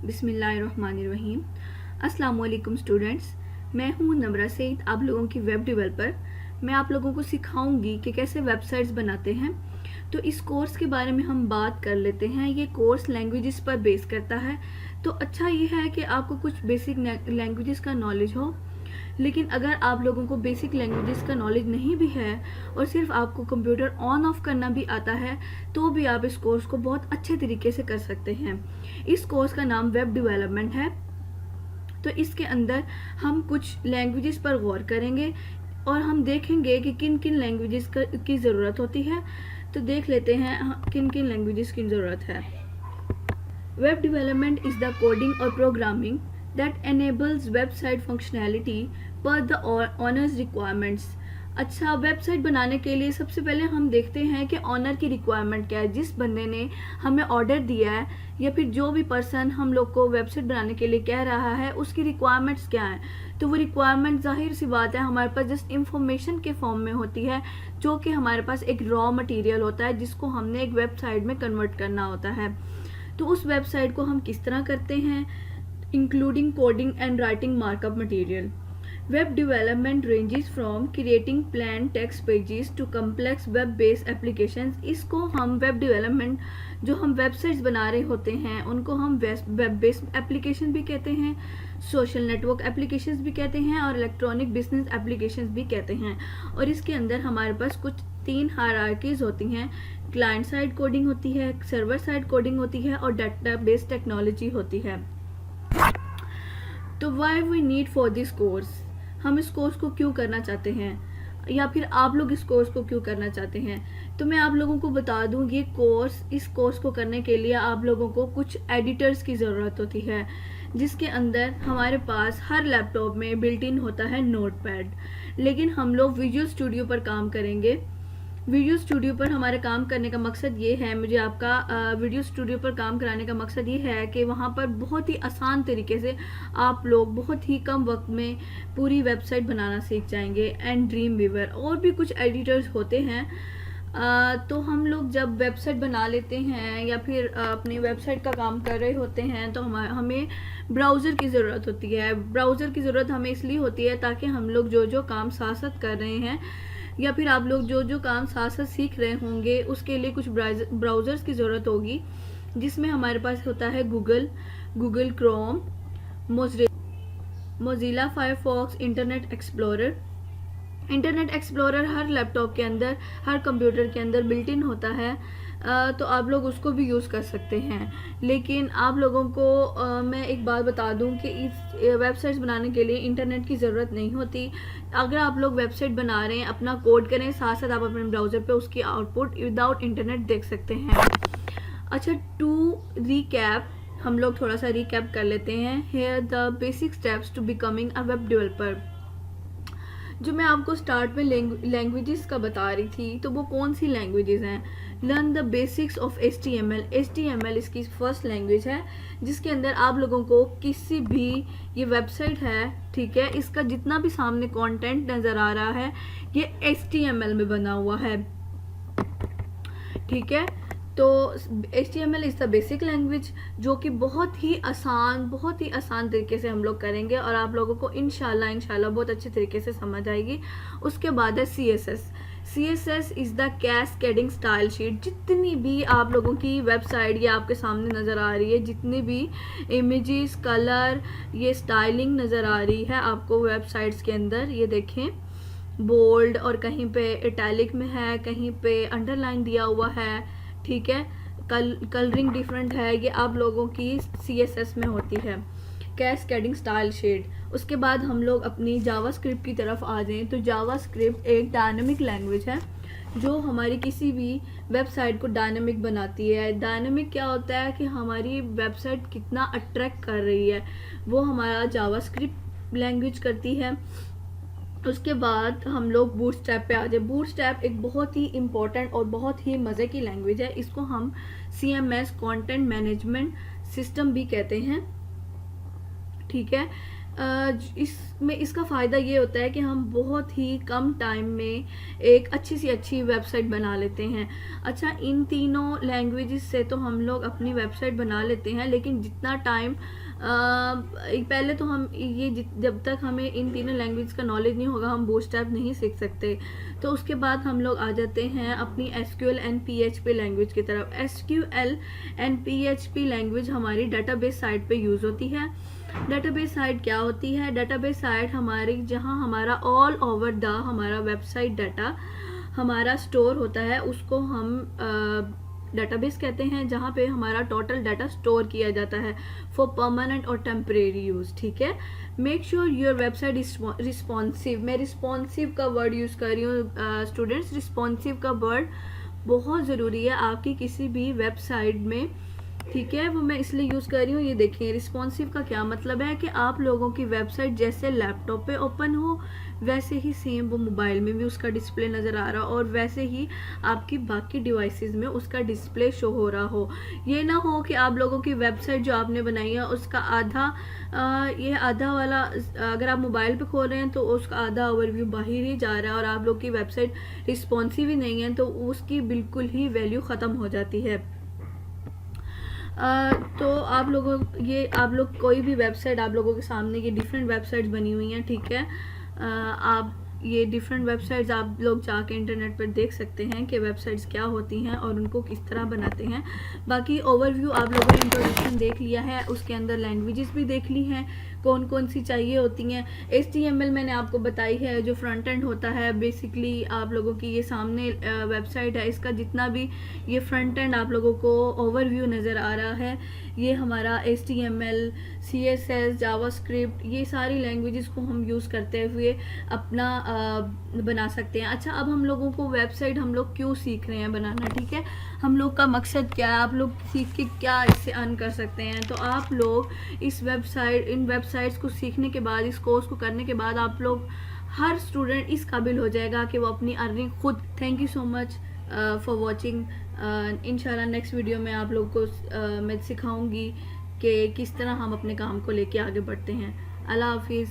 बिस्मिल्लाहिर्रहमानिर्रहीम। अस्सलाम वालेकुम स्टूडेंट्स, मैं हूँ नम्रा सईद, आप लोगों की वेब डेवलपर। मैं आप लोगों को सिखाऊंगी कि कैसे वेबसाइट्स बनाते हैं। तो इस कोर्स के बारे में हम बात कर लेते हैं। ये कोर्स लैंग्वेजेस पर बेस करता है। तो अच्छा ये है कि आपको कुछ बेसिक लैंग्वेजेस का नॉलेज हो, लेकिन अगर आप लोगों को बेसिक लैंग्वेजेस का नॉलेज नहीं भी है और सिर्फ आपको कंप्यूटर ऑन ऑफ करना भी आता है, तो भी आप इस कोर्स को बहुत अच्छे तरीके से कर सकते हैं। इस कोर्स का नाम वेब डेवलपमेंट है। तो इसके अंदर हम कुछ लैंग्वेजेस पर गौर करेंगे और हम देखेंगे कि किन किन लैंग्वेजेस की ज़रूरत होती है। तो देख लेते हैं किन किन लैंग्वेजेस की ज़रूरत है। Web development is the coding और programming that enables website functionality per the owner's requirements। अच्छा, वेबसाइट बनाने के लिए सबसे पहले हम देखते हैं कि ऑनर की रिक्वायरमेंट क्या है। जिस बंदे ने हमें ऑर्डर दिया है या फिर जो भी पर्सन हम लोग को वेबसाइट बनाने के लिए कह रहा है, उसकी रिक्वायरमेंट्स क्या हैं। तो वो रिक्वायरमेंट जाहिर सी बात है हमारे पास जस्ट इंफॉर्मेशन के फॉर्म में होती है, जो कि हमारे पास एक रॉ मटीरियल होता है जिसको हमने एक वेबसाइट में कन्वर्ट करना होता है। तो उस वेबसाइट को हम किस तरह करते हैं, including coding and writing markup material। Web development ranges from creating plain text pages to complex web-based applications। इसको हम वेब डेवलपमेंट, जो हम वेबसाइट्स बना रहे होते हैं, उनको हम वेब बेस्ड एप्लीकेशन भी कहते हैं, सोशल नेटवर्क एप्लीकेशंस भी कहते हैं और इलेक्ट्रॉनिक बिजनेस एप्लीकेशंस भी कहते हैं। और इसके अंदर हमारे पास कुछ 3 हायरार्कीज होती हैं। क्लाइंट साइड कोडिंग होती है, सर्वर साइड कोडिंग होती है और डेटाबेस टेक्नोलॉजी होती है। तो why we need for this course, हम इस कोर्स को क्यों करना चाहते हैं या फिर आप लोग इस कोर्स को क्यों करना चाहते हैं। तो मैं आप लोगों को बता दूं, ये कोर्स, इस कोर्स को करने के लिए आप लोगों को कुछ एडिटर्स की ज़रूरत होती है, जिसके अंदर हमारे पास हर लैपटॉप में बिल्ट इन होता है नोटपैड। लेकिन हम लोग विजुअल स्टूडियो पर काम करेंगे। वीडियो स्टूडियो पर हमारे काम करने का मकसद ये है, मुझे आपका वीडियो स्टूडियो पर काम कराने का मकसद ये है कि वहाँ पर बहुत ही आसान तरीके से आप लोग बहुत ही कम वक्त में पूरी वेबसाइट बनाना सीख जाएंगे। एंड ड्रीम वीवर और भी कुछ एडिटर्स होते हैं। तो हम लोग जब वेबसाइट बना लेते हैं या फिर अपनी वेबसाइट का काम कर रहे होते हैं, तो हमें ब्राउज़र की ज़रूरत होती है। ब्राउज़र की ज़रूरत हमें इसलिए होती है ताकि हम लोग जो जो काम साथ साथ कर रहे हैं या फिर आप लोग जो जो काम साथ साथ सीख रहे होंगे, उसके लिए कुछ ब्राउज़र्स की ज़रूरत होगी, जिसमें हमारे पास होता है Google Chrome, Mozilla Firefox, Internet Explorer. Internet Explorer हर लैपटॉप के अंदर, हर कंप्यूटर के अंदर बिल्ट इन होता है। तो आप लोग उसको भी यूज़ कर सकते हैं। लेकिन आप लोगों को मैं एक बात बता दूं कि इस वेबसाइट्स बनाने के लिए इंटरनेट की ज़रूरत नहीं होती। अगर आप लोग वेबसाइट बना रहे हैं, अपना कोड करें, साथ साथ आप अपने ब्राउज़र पे उसकी आउटपुट विदाउट इंटरनेट देख सकते हैं। अच्छा, टू रिकैप, हम लोग थोड़ा सा रिकैप कर लेते हैं। Here the basic steps to becoming a web developer. जो मैं आपको स्टार्ट में लैंग्वेजेस का बता रही थी, तो वो कौन सी लैंग्वेजेस हैं। Learn the basics of HTML। HTML इसकी फर्स्ट लैंग्वेज है, जिसके अंदर आप लोगों को किसी भी, ये वेबसाइट है, ठीक है, इसका जितना भी सामने कंटेंट नज़र आ रहा है ये HTML में बना हुआ है, ठीक है। तो HTML is the basic language, जो कि बहुत ही आसान तरीके से हम लोग करेंगे और आप लोगों को इंशाल्लाह बहुत अच्छे तरीके से समझ आएगी। उसके बाद है CSS। CSS is the cascading style sheet. जितनी भी आप लोगों की वेबसाइट ये आपके सामने नज़र आ रही है, जितनी भी इमेजेस, कलर, ये स्टाइलिंग नज़र आ रही है आपको वेबसाइट्स के अंदर, ये देखें, बोल्ड और कहीं पे इटैलिक में है, कहीं पे अंडरलाइन दिया हुआ है, ठीक है, कलरिंग डिफरेंट है, ये आप लोगों की CSS में होती है, कैस्केडिंग स्टाइल शीट। उसके बाद हम लोग अपनी जावास्क्रिप्ट की तरफ आ जाएं। तो जावास्क्रिप्ट एक डायनामिक लैंग्वेज है जो हमारी किसी भी वेबसाइट को डायनामिक बनाती है। डायनामिक क्या होता है कि हमारी वेबसाइट कितना अट्रैक्ट कर रही है, वो हमारा जावास्क्रिप्ट लैंग्वेज करती है। उसके बाद हम लोग बूटस्ट्रैप पे आ जाए। बूटस्ट्रैप एक बहुत ही इम्पोर्टेंट और बहुत ही मज़े की लैंग्वेज है। इसको हम CMS कंटेंट मैनेजमेंट सिस्टम भी कहते हैं, ठीक है। इसमें इसका फ़ायदा ये होता है कि हम बहुत ही कम टाइम में एक अच्छी सी अच्छी वेबसाइट बना लेते हैं। अच्छा, इन तीनों लैंग्वेजेस से तो हम लोग अपनी वेबसाइट बना लेते हैं, लेकिन जितना टाइम पहले तो हम जब तक हमें इन तीनों लैंग्वेज का नॉलेज नहीं होगा हम बूटस्ट्रैप नहीं सीख सकते। तो उसके बाद हम लोग आ जाते हैं अपनी SQL एंड PHP लैंग्वेज की तरफ। SQL एंड PHP लैंग्वेज हमारी डेटाबेस साइट पे यूज़ होती है। डेटाबेस साइट क्या होती है? डेटाबेस साइट हमारी जहां हमारा ऑल ओवर द हमारा वेबसाइट डाटा हमारा स्टोर होता है, उसको हम डेटाबेस कहते हैं, जहाँ पे हमारा टोटल डाटा स्टोर किया जाता है फॉर परमानेंट और टेम्परेरी यूज़। ठीक है, make sure your website is responsive. मैं रिस्पॉन्सिव का वर्ड यूज़ कर रही हूँ स्टूडेंट्स। रिस्पॉन्सिव का वर्ड बहुत ज़रूरी है आपकी किसी भी वेबसाइट में। ठीक है, वो मैं इसलिए यूज़ कर रही हूँ। ये देखिए, रिस्पॉन्सिव का क्या मतलब है कि आप लोगों की वेबसाइट जैसे लैपटॉप पे ओपन हो वैसे ही सेम वो मोबाइल में भी उसका डिस्प्ले नज़र आ रहा हो, और वैसे ही आपकी बाकी डिवाइसेस में उसका डिस्प्ले शो हो रहा हो। ये ना हो कि आप लोगों की वेबसाइट जो आपने बनाई है उसका ये आधा वाला अगर आप मोबाइल पे खोल रहे हैं तो उसका आधा ओवरव्यू बाहर ही जा रहा है, और आप लोग की वेबसाइट रिस्पॉन्सिव ही नहीं है, तो उसकी बिल्कुल ही वैल्यू ख़त्म हो जाती है। तो आप लोग कोई भी वेबसाइट आप लोगों के सामने ये डिफरेंट वेबसाइट्स बनी हुई हैं। ठीक है, आप ये डिफरेंट वेबसाइट्स आप लोग जाके इंटरनेट पर देख सकते हैं कि वेबसाइट्स क्या होती हैं और उनको किस तरह बनाते हैं। बाकी ओवरव्यू आप लोगों ने इंट्रोडक्शन देख लिया है, उसके अंदर लैंग्वेजेस भी देख ली हैं कौन कौन सी चाहिए होती हैं। HTML मैंने आपको बताई है, जो फ्रंट एंड होता है। बेसिकली आप लोगों की ये सामने वेबसाइट है, इसका जितना भी ये फ्रंट एंड आप लोगों को ओवरव्यू नज़र आ रहा है, ये हमारा HTML, CSS, जावास्क्रिप्ट, ये सारी लैंग्वेजेस को हम यूज़ करते हुए अपना बना सकते हैं। अच्छा, अब हम लोगों को वेबसाइट हम लोग क्यों सीख रहे हैं बनाना? ठीक है, हम लोग का मकसद क्या है, आप लोग सीख के क्या इससे अर्न कर सकते हैं। तो आप लोग इन वेबसाइट्स को सीखने के बाद, इस कोर्स को करने के बाद आप लोग हर स्टूडेंट इस काबिल हो जाएगा कि वो अपनी अर्निंग खुद। Thank you so much for watching. इंशाल्लाह नेक्स्ट वीडियो में आप लोग को मैं सिखाऊंगी कि किस तरह हम अपने काम को लेके आगे बढ़ते हैं। अल्लाह हाफिज़।